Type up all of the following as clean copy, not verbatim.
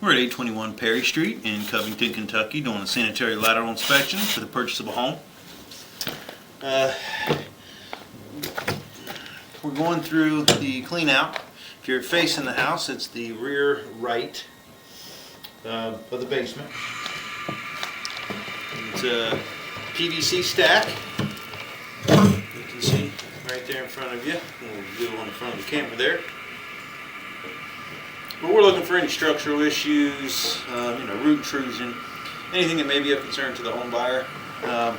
We're at 821 Perry Street in Covington, Kentucky, doing a sanitary lateral inspection for the purchase of a home. We're going through the clean out. If you're facing the house, it's the rear right of the basement. It's a PVC stack. You can see right there in front of you. We'll do it on the front of the camera there. But we're looking for any structural issues, root intrusion, anything that may be of concern to the home buyer. You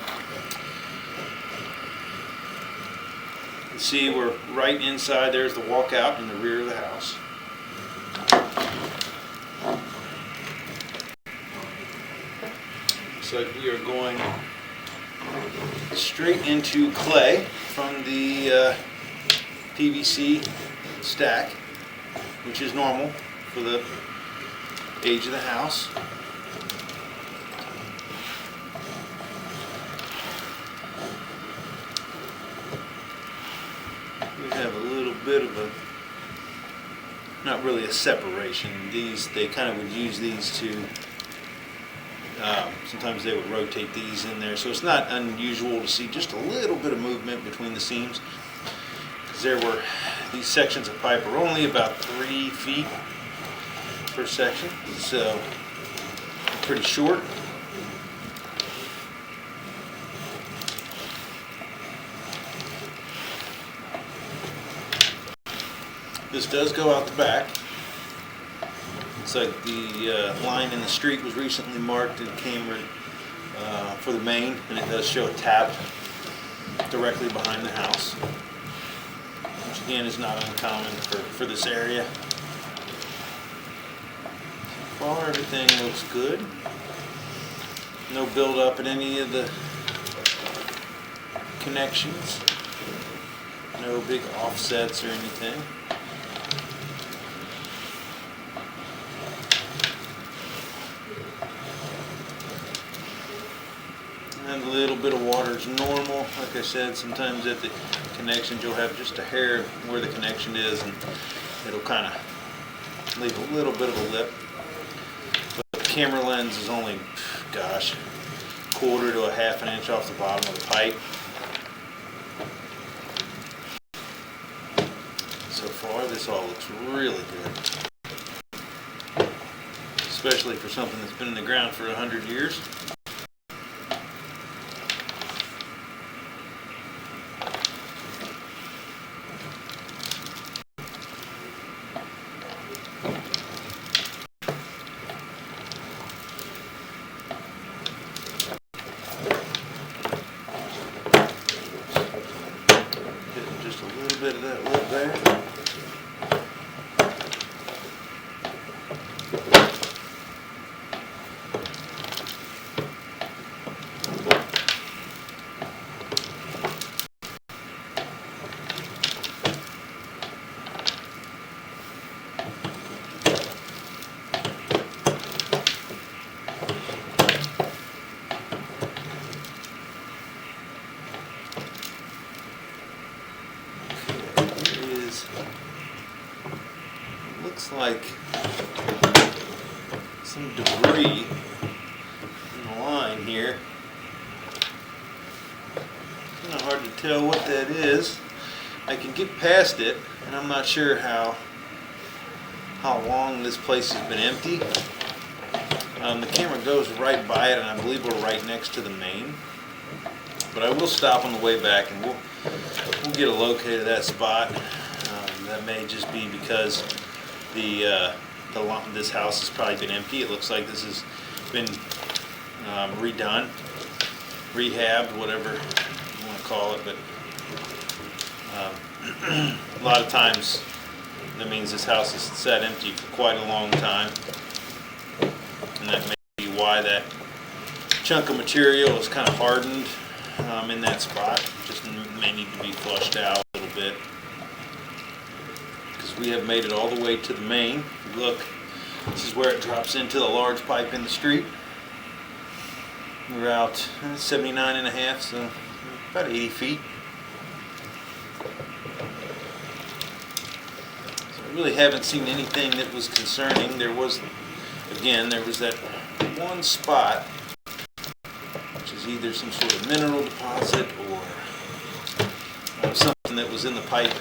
can see we're right inside. There's the walkout in the rear of the house. Looks like we are going straight into clay from the PVC stack, which is normal for the age of the house. We have a little bit of a, not really a separation. They kind of would use these to, sometimes they would rotate these in there. So it's not unusual to see just a little bit of movement between the seams. Because these sections of pipe are only about 3 feet per section, so pretty short. This does go out the back. It's like the line in the street was recently marked and camera for the main, and it does show a tap directly behind the house, which again is not uncommon for this area. So far everything looks good. No buildup in any of the connections. No big offsets or anything. And a little bit of water is normal. Like I said, sometimes at the connections you'll have just a hair where the connection is, and it'll kind of leave a little bit of a lip. But the camera lens is only, gosh, 1/4 to 1/2 inch off the bottom of the pipe. So far, this all looks really good, especially for something that's been in the ground for 100 years. Just a little bit of that lip there. Looks like some debris in the line here. Kind of hard to tell what that is. I can get past it, and I'm not sure how long this place has been empty. The camera goes right by it, and I believe we're right next to the main. But I will stop on the way back, and we'll get a locate of that spot. That may just be because this house has probably been empty. It looks like this has been redone, rehabbed, whatever you want to call it. But a lot of times that means this house has sat empty for quite a long time, and that may be why that chunk of material is kind of hardened in that spot. Just may need to be flushed out a little bit. We have made it all the way to the main. Look, this is where it drops into the large pipe in the street. We're out 79.5, so about 80 feet. So I really haven't seen anything that was concerning. There again, there was that one spot, which is either some sort of mineral deposit or something that was in the pipe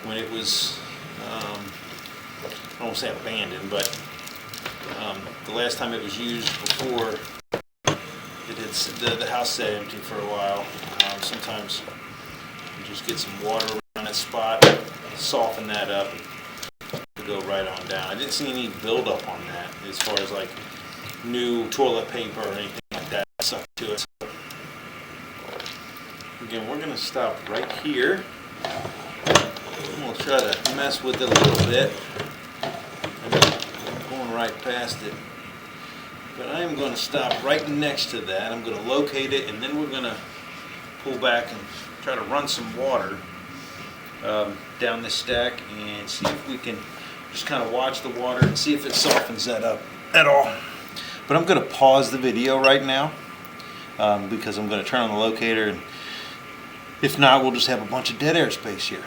when it was, I won't say abandoned, but the last time it was used before the house sat empty for a while. Sometimes you just get some water around that spot, soften that up, to go right on down. I didn't see any buildup on that as far as like new toilet paper or anything like that stuck to it. So, again, we're going to stop right here. We'll try to mess with it a little bit. I'm going right past it. But I am going to stop right next to that. I'm going to locate it, and then we're going to pull back and try to run some water down this stack and see if we can just kind of watch the water and see if it softens that up at all. But I'm going to pause the video right now because I'm going to turn on the locator, and if not, we'll just have a bunch of dead air space here.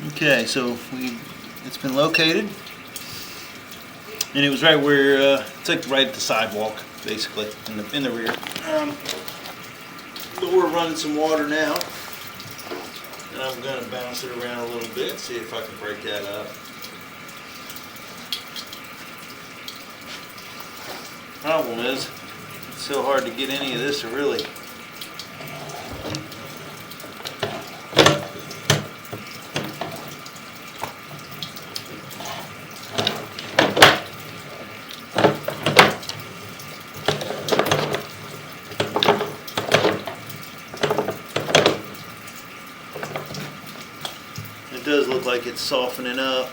Okay, so it's been located, and it was right where it's like right at the sidewalk, basically in the rear. But we're running some water now, and I'm gonna bounce it around a little bit, see if I can break that up. Problem is, it's so hard to get any of this to really. It does look like it's softening up.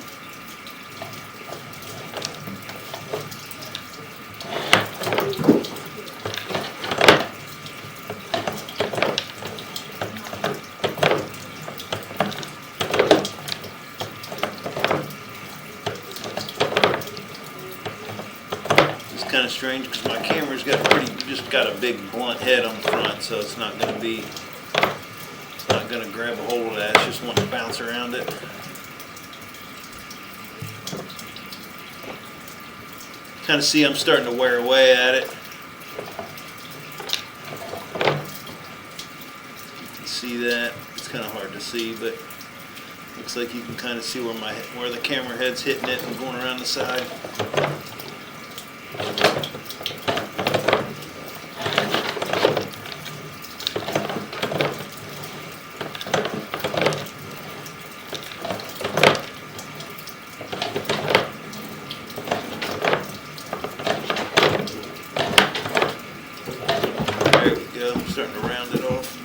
It's kind of strange because my camera's got just got a big blunt head on the front, so it's not going to grab a hold of that. It's just wanting to bounce around it. Kind of see I'm starting to wear away at it. You can see that. It's kind of hard to see, but looks like you can kind of see where the camera head's hitting it and going around the side. There we go, I'm starting to round it off.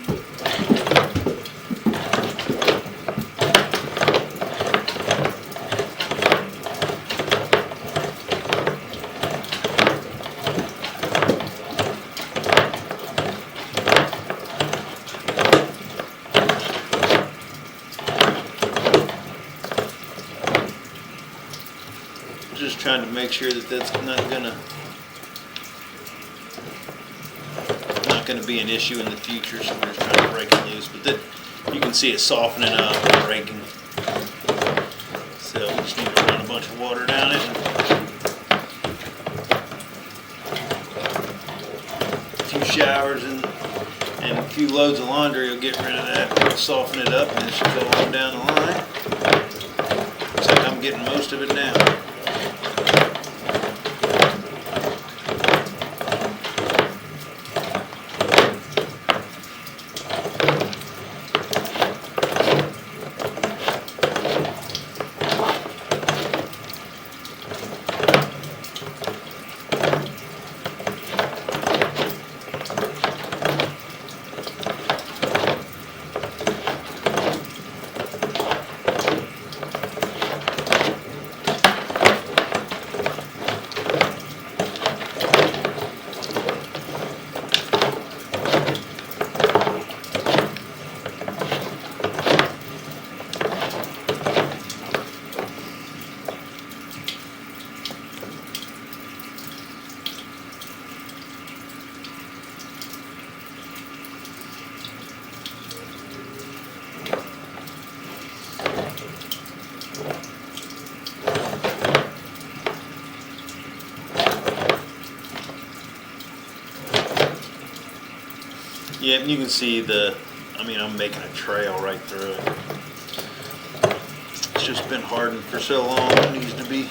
Just trying to make sure that that's not gonna be an issue in the future, so we're just trying to break it loose. But that you can see it softening up and breaking. So we just need to run a bunch of water down it. A few showers and a few loads of laundry will get rid of that. It'll soften it up, and it should go on down the line. Looks like I'm getting most of it now. Yeah, and you can see I'm making a trail right through it. It's just been hardened for so long, it needs to be.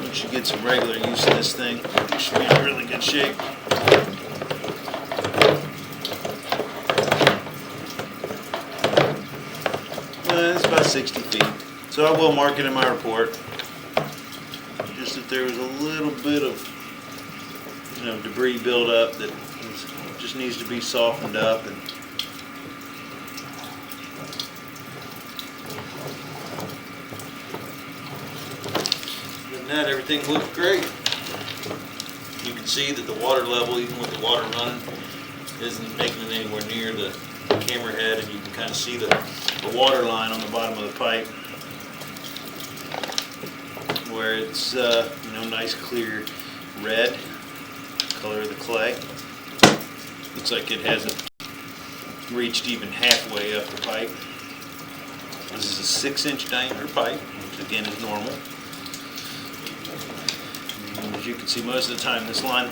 Once you get some regular use of this thing, you should be in really good shape. It's about 60 feet. So I will mark it in my report. Just that there was a little bit of debris buildup that just needs to be softened up. And other than that, everything looks great. You can see that the water level, even with the water running, isn't making it anywhere near the camera head, and you can kind of see the water line on the bottom of the pipe where it's nice clear red color of the clay. Looks like it hasn't reached even halfway up the pipe. This is a 6-inch diameter pipe, which again is normal. And as you can see, most of the time this line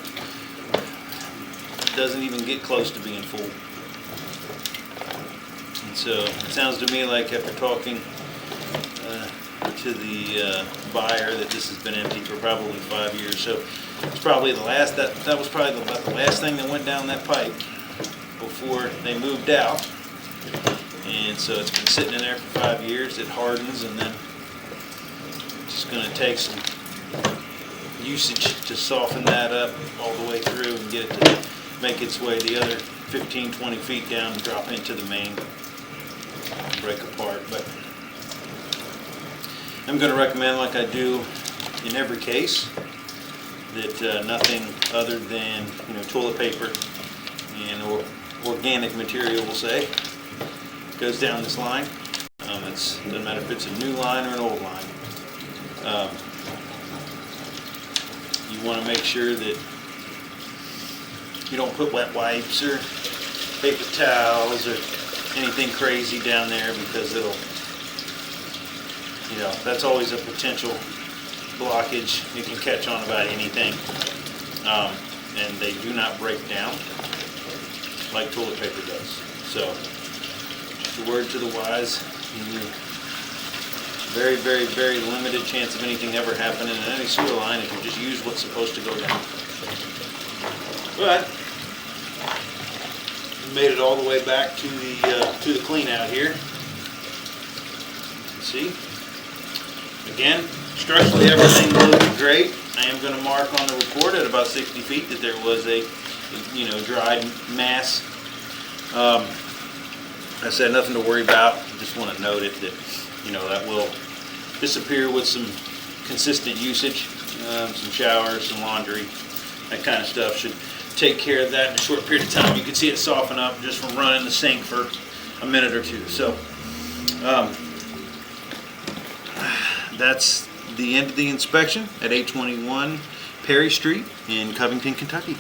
doesn't even get close to being full. And so it sounds to me like after talking to the buyer that this has been empty for probably 5 years. So it's probably the last, that was probably about the last thing that went down that pipe before they moved out. And so it's been sitting in there for 5 years. It hardens, and then it's just going to take some usage to soften that up all the way through and get it to make its way the other 15-20 feet down and drop into the main and break apart. But I'm going to recommend, like I do in every case, that nothing other than toilet paper and organic material, we'll say, goes down this line. It doesn't matter if it's a new line or an old line. You want to make sure that you don't put wet wipes or paper towels or anything crazy down there, because it'll, that's always a potential blockage. You can catch on about anything, and they do not break down like toilet paper does. So the word to the wise, very, very, very limited chance of anything ever happening in any sewer line if you just use what's supposed to go down. But we made it all the way back to the clean out here. See? Again, structurally everything looks great. I am going to mark on the report at about 60 feet that there was a dried mass. I said nothing to worry about. Just want to note it that that will disappear with some consistent usage, some showers, some laundry, that kind of stuff should take care of that in a short period of time. You can see it soften up just from running the sink for a minute or two. So that's the end of the inspection at 821 Perry Street in Covington, Kentucky.